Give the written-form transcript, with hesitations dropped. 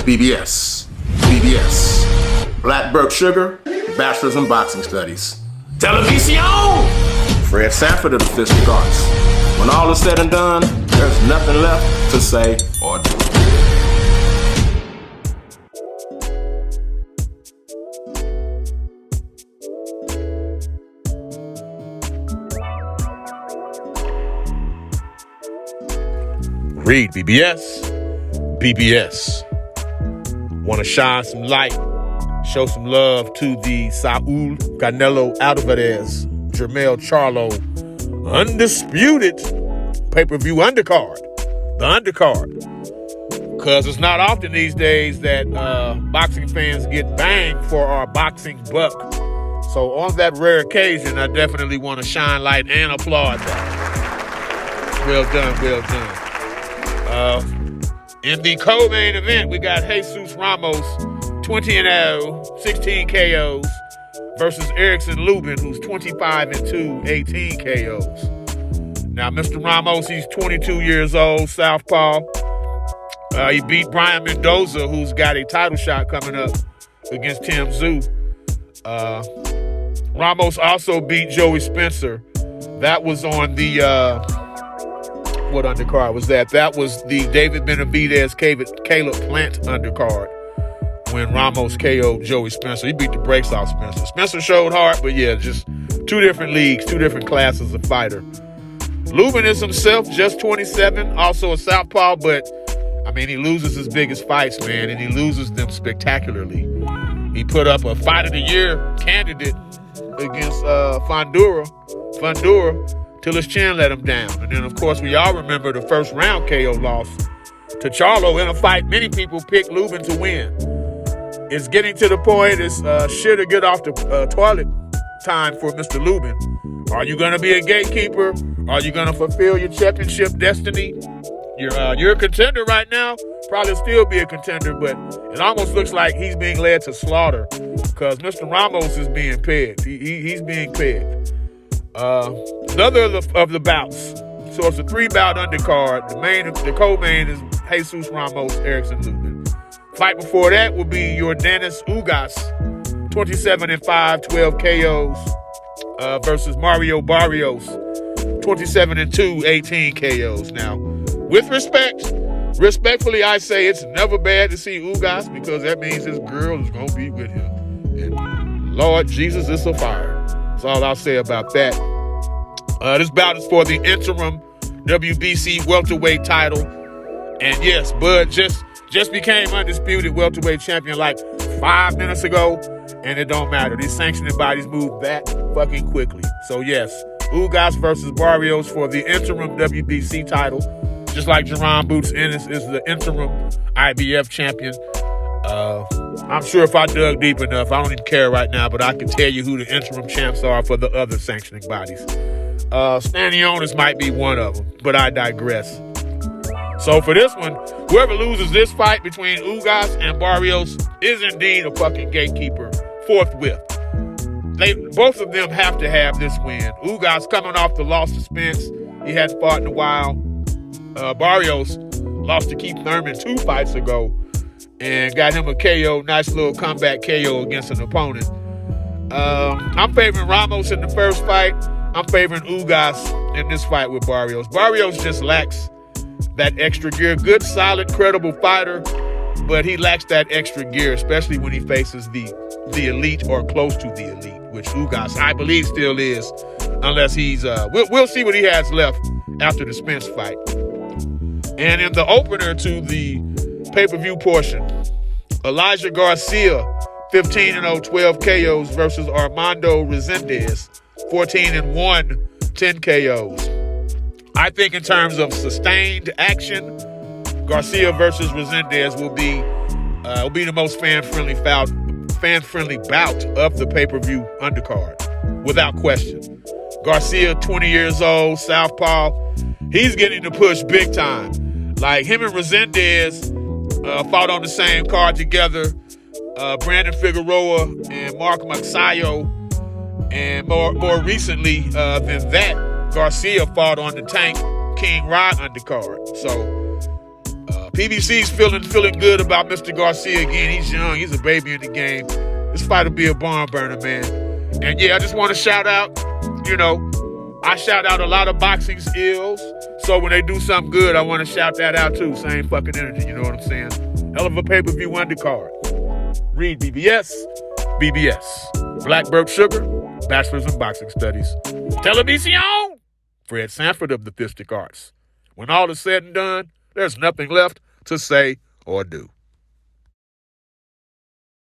REED-BBS. BBS. Blackberg Sugar, Bachelor's in Boxing Studies. Television! Fred Sanford of the Fistic Arts. When all is said and done, there's nothing left to say or do. REED-BBS. BBS. Want to shine some light, show some love to the Saul Canelo Alvarez, Jermell Charlo, undisputed pay-per-view undercard. The undercard. Because it's not often these days that boxing fans get banged for our boxing buck. So on that rare occasion, I definitely want to shine light and applaud that. Well done, well done. In the co-main event, we got Jesus Ramos, 20-0, 16 KOs, versus RAMOS-LUBIN, who's 25-2, 18 KOs. Now, Mr. Ramos, he's 22 years old, southpaw. He beat Brian Mendoza, who's got a title shot coming up against Tim Tszyu. Ramos also beat Joey Spencer. That was on the... what undercard was that? That was the David Benavidez, Caleb Plant undercard when Ramos KO'd Joey Spencer. He beat the brakes off Spencer. Spencer showed hard, but yeah, just two different leagues, two different classes of fighter. Lubin is himself, just 27, also a southpaw, but I mean, he loses his biggest fights, man, and he loses them spectacularly. He put up a Fight of the Year candidate against Fundora, till his chin let him down. And then, of course, we all remember the first round KO loss to Charlo in a fight many people picked Lubin to win. It's getting to the point, it's shit or get off the toilet time for Mr. Lubin. Are you going to be a gatekeeper? Are you going to fulfill your championship destiny? You're a contender right now. Probably still be a contender, but it almost looks like he's being led to slaughter because Mr. Ramos is being pegged. He's being pegged. Another of the bouts. So it's a 3-bout undercard. The co-main is Jesus Ramos, Erickson-Lubin. Fight before that will be Yordanis Ugas, 27-5, 12 KOs, versus Mario Barrios, 27-2, 18 KOs. Now, with respectfully, I say it's never bad to see Ugas because that means his girl is going to be with him. And Lord Jesus is a fire. That's all I'll say about that. This bout is for the interim WBC welterweight title. And yes, Bud just became undisputed welterweight champion like 5 minutes ago. And it don't matter. These sanctioning bodies move that fucking quickly. So yes, Ugas versus Barrios for the interim WBC title. Just like Jerron Boots Ennis is the interim IBF champion. I'm sure if I dug deep enough, I don't even care right now, but I can tell you who the interim champs are for the other sanctioning bodies. Stanionis might be one of them, but I digress. So for this one, whoever loses this fight between Ugas and Barrios is indeed a fucking gatekeeper forthwith. Both of them have to have this win. Ugas coming off the loss to Spence. He hadn't fought in a while. Barrios lost to Keith Thurman 2 fights ago and got him a KO, nice little comeback KO against an opponent. I'm favoring Ramos in the first fight. I'm favoring Ugas in this fight with Barrios. Barrios just lacks that extra gear. Good, solid, credible fighter, but he lacks that extra gear, especially when he faces the elite or close to the elite, which Ugas, I believe, still is, unless he's... We'll see what he has left after the Spence fight. And in the opener to the pay-per-view portion, Elijah Garcia, 15-0, 12 KOs versus Armando Resendez, 14-1, 10 KOs. I think in terms of sustained action, Garcia versus Resendez will be the most fan-friendly bout of the pay-per-view undercard, without question. Garcia, 20 years old, southpaw, he's getting the push big time. Like him and Resendez fought on the same card together. Brandon Figueroa and Mark Magsayo. And more recently than that, Garcia fought on the Tank King Rod undercard. So PBC's feeling good about Mr. Garcia again. He's young. He's a baby in the game. This fight will be a barn burner, man. And yeah, I just want to shout out, I shout out a lot of boxing skills. So when they do something good, I want to shout that out too. Same fucking energy, you know what I'm saying? Hell of a pay-per-view undercard. REED-BBS, BBS. Black Burp Sugar, Bachelor's in Boxing Studies. Television! Fred Sanford of the Fistic Arts. When all is said and done, there's nothing left to say or do.